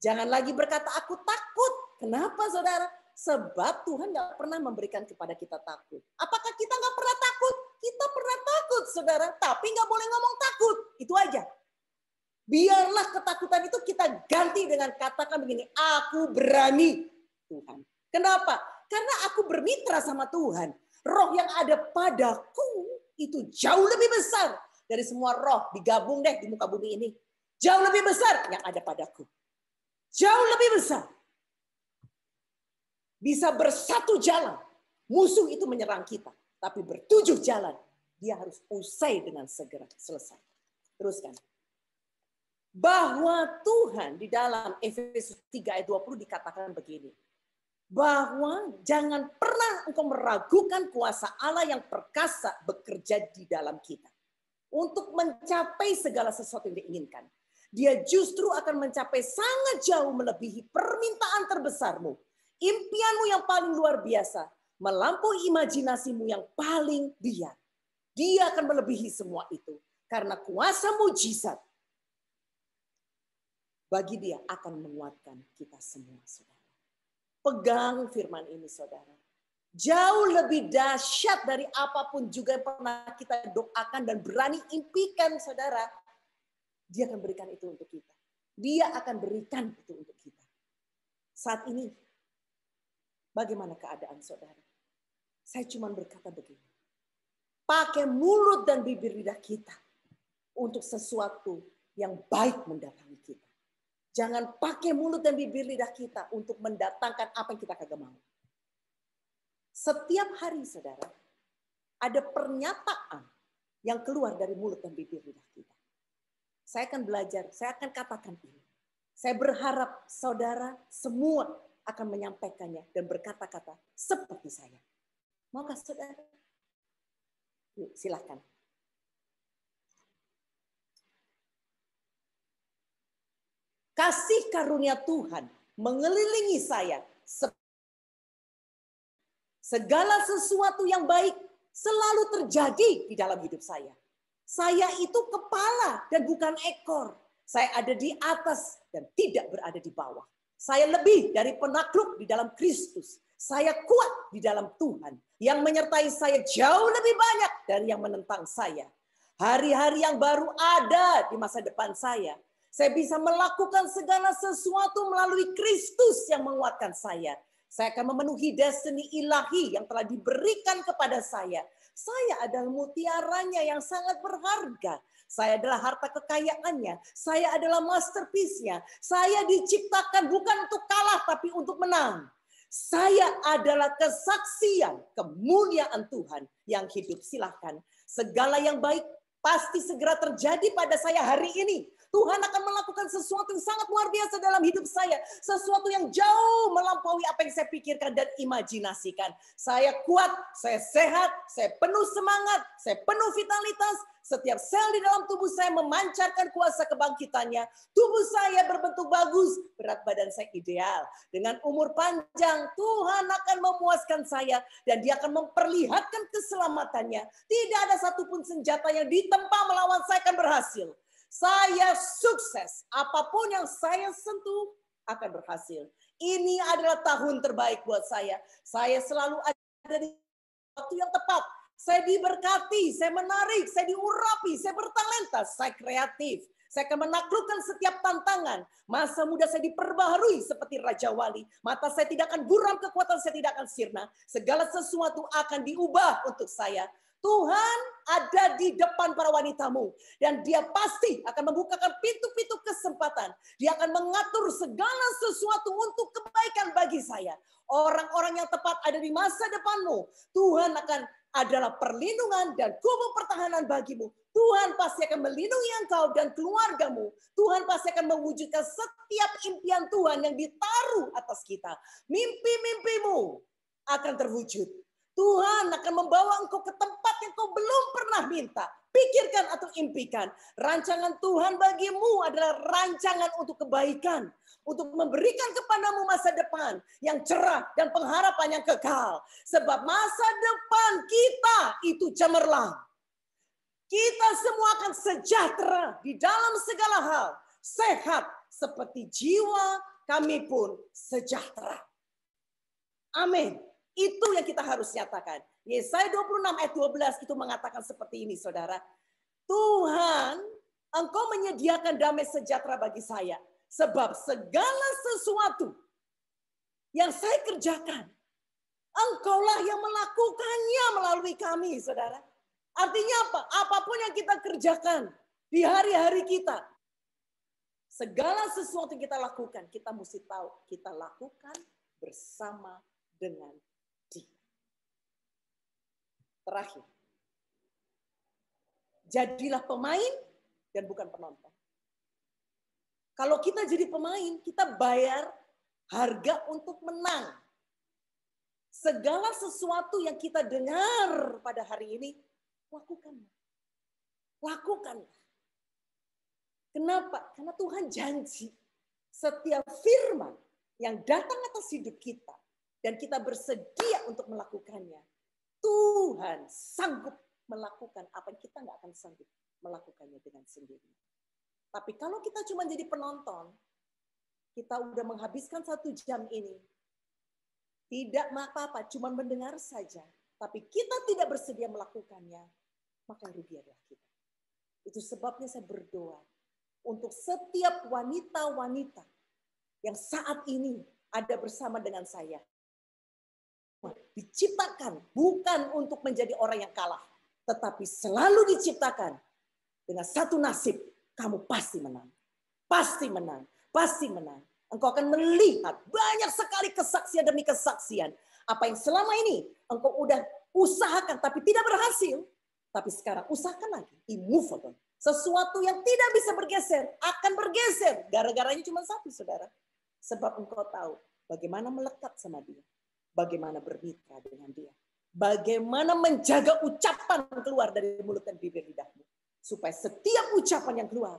Jangan lagi berkata aku takut. Kenapa saudara? Sebab Tuhan nggak pernah memberikan kepada kita takut. Apakah kita nggak pernah takut? Kita pernah takut saudara. Tapi nggak boleh ngomong takut. Itu aja. Biarlah ketakutan itu kita ganti dengan katakan begini. Aku berani Tuhan. Kenapa? Karena aku bermitra sama Tuhan. Roh yang ada padaku itu jauh lebih besar dari semua roh digabung deh di muka bumi ini. Jauh lebih besar yang ada padaku. Jauh lebih besar. Bisa bersatu jalan. Musuh itu menyerang kita. Tapi bertujuh jalan. Dia harus usai dengan segera selesai. Teruskan. Bahwa Tuhan di dalam Efesus 3 ayat 20 dikatakan begini. Bahwa jangan pernah engkau meragukan kuasa Allah yang perkasa bekerja di dalam kita. Untuk mencapai segala sesuatu yang diinginkan. Dia justru akan mencapai sangat jauh melebihi permintaan terbesarmu. Impianmu yang paling luar biasa. Melampaui imajinasimu yang paling liar. Dia akan melebihi semua itu. Karena kuasa mujizat. Bagi dia akan menguatkan kita semua, saudara. Pegang firman ini, saudara. Jauh lebih dahsyat dari apapun juga yang pernah kita doakan dan berani impikan, saudara. Dia akan berikan itu untuk kita. Dia akan berikan itu untuk kita. Saat ini, bagaimana keadaan saudara? Saya cuma berkata begini. Pakai mulut dan bibir lidah kita untuk sesuatu yang baik mendatangi kita. Jangan pakai mulut dan bibir lidah kita untuk mendatangkan apa yang kita kagak mau. Setiap hari, saudara, ada pernyataan yang keluar dari mulut dan bibir lidah kita. Saya akan belajar, saya akan katakan ini. Saya berharap saudara semua akan menyampaikannya dan berkata-kata seperti saya. Maukah saudara? Yuk, silakan. Kasih karunia Tuhan mengelilingi saya. Segala sesuatu yang baik selalu terjadi di dalam hidup saya. Saya itu kepala dan bukan ekor. Saya ada di atas dan tidak berada di bawah. Saya lebih dari penakluk di dalam Kristus. Saya kuat di dalam Tuhan. Yang menyertai saya jauh lebih banyak dari yang menentang saya. Hari-hari yang baru ada di masa depan saya. Saya bisa melakukan segala sesuatu melalui Kristus yang menguatkan saya. Saya akan memenuhi destiny ilahi yang telah diberikan kepada saya. Saya adalah mutiaranya yang sangat berharga. Saya adalah harta kekayaannya. Saya adalah masterpiece-nya. Saya diciptakan bukan untuk kalah tapi untuk menang. Saya adalah kesaksian kemuliaan Tuhan yang hidup. Silahkan. Segala yang baik pasti segera terjadi pada saya hari ini. Tuhan akan melakukan sesuatu yang sangat luar biasa dalam hidup saya. Sesuatu yang jauh melampaui apa yang saya pikirkan dan imajinasikan. Saya kuat, saya sehat, saya penuh semangat, saya penuh vitalitas. Setiap sel di dalam tubuh saya memancarkan kuasa kebangkitannya. Tubuh saya berbentuk bagus, berat badan saya ideal. Dengan umur panjang, Tuhan akan memuaskan saya dan Dia akan memperlihatkan keselamatannya. Tidak ada satupun senjata yang ditempa melawan saya akan berhasil. Saya sukses. Apapun yang saya sentuh akan berhasil. Ini adalah tahun terbaik buat saya. Saya selalu ada di waktu yang tepat. Saya diberkati, saya menarik, saya diurapi, saya bertalenta, saya kreatif. Saya akan menaklukkan setiap tantangan. Masa muda saya diperbaharui seperti Raja Wali. Mata saya tidak akan buram, kekuatan saya tidak akan sirna. Segala sesuatu akan diubah untuk saya. Tuhan ada di depan para wanitamu. Dan Dia pasti akan membukakan pintu-pintu kesempatan. Dia akan mengatur segala sesuatu untuk kebaikan bagi saya. Orang-orang yang tepat ada di masa depanmu. Tuhan akan adalah perlindungan dan kubu pertahanan bagimu. Tuhan pasti akan melindungi engkau dan keluargamu. Tuhan pasti akan mewujudkan setiap impian Tuhan yang ditaruh atas kita. Mimpi-mimpimu akan terwujud. Tuhan akan membawa engkau ke tempat yang kau belum pernah minta. Pikirkan atau impikan. Rancangan Tuhan bagimu adalah rancangan untuk kebaikan. Untuk memberikan kepadamu masa depan yang cerah dan pengharapan yang kekal. Sebab masa depan kita itu cemerlang. Kita semua akan sejahtera di dalam segala hal. Sehat seperti jiwa kami pun sejahtera. Amin. Itu yang kita harus nyatakan. Yesaya 26 ayat 12 itu mengatakan seperti ini, saudara. Tuhan, Engkau menyediakan damai sejahtera bagi saya. Sebab segala sesuatu yang saya kerjakan, Engkaulah yang melakukannya melalui kami, saudara. Artinya apa? Apapun yang kita kerjakan di hari-hari kita, segala sesuatu yang kita lakukan, kita mesti tahu kita lakukan bersama dengan Dia. Terakhir, jadilah pemain dan bukan penonton. Kalau kita jadi pemain, kita bayar harga untuk menang. Segala sesuatu yang kita dengar pada hari ini, lakukanlah. Lakukanlah. Kenapa? Karena Tuhan janji setiap firman yang datang atas hidup kita dan kita bersedia untuk melakukannya, Tuhan sanggup melakukan apa yang kita nggak akan sanggup melakukannya dengan sendiri. Tapi kalau kita cuma jadi penonton, kita udah menghabiskan 1 jam ini, tidak apa-apa, cuma mendengar saja. Tapi kita tidak bersedia melakukannya, maka rugi adalah kita. Itu sebabnya saya berdoa untuk setiap wanita-wanita yang saat ini ada bersama dengan saya. Diciptakan bukan untuk menjadi orang yang kalah, tetapi selalu diciptakan dengan satu nasib. Kamu pasti menang. Pasti menang. Pasti menang. Engkau akan melihat banyak sekali kesaksian demi kesaksian. Apa yang selama ini engkau udah usahakan tapi tidak berhasil. Tapi sekarang usahakan lagi. Immovable. Sesuatu yang tidak bisa bergeser akan bergeser. Gara-garanya cuma satu, saudara. Sebab engkau tahu bagaimana melekat sama Dia. Bagaimana bermitra dengan Dia. Bagaimana menjaga ucapan keluar dari mulut dan bibir lidahmu. Supaya setiap ucapan yang keluar,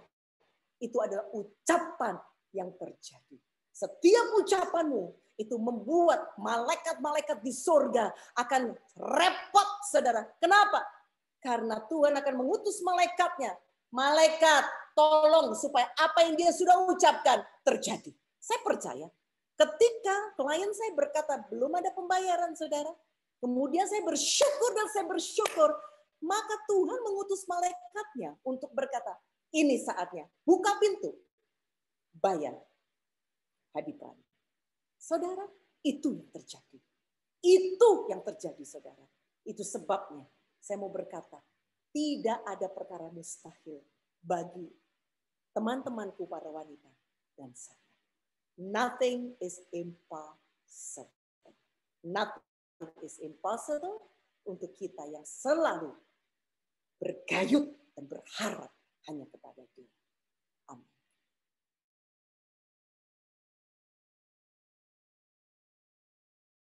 itu adalah ucapan yang terjadi. Setiap ucapanmu itu membuat malaikat-malaikat di surga akan repot, saudara. Kenapa? Karena Tuhan akan mengutus malaikatnya. Malaikat, tolong supaya apa yang Dia sudah ucapkan terjadi. Saya percaya ketika klien saya berkata belum ada pembayaran, saudara. Kemudian saya bersyukur dan saya bersyukur. Maka Tuhan mengutus malaikatnya untuk berkata, ini saatnya, buka pintu, bayar, hadipan. Saudara, itu yang terjadi. Itu yang terjadi, saudara. Itu sebabnya saya mau berkata, tidak ada perkara mustahil bagi teman-temanku para wanita dan saya. Nothing is impossible. Nothing is impossible untuk kita yang selalu bergayut dan berharap hanya kepada Dia.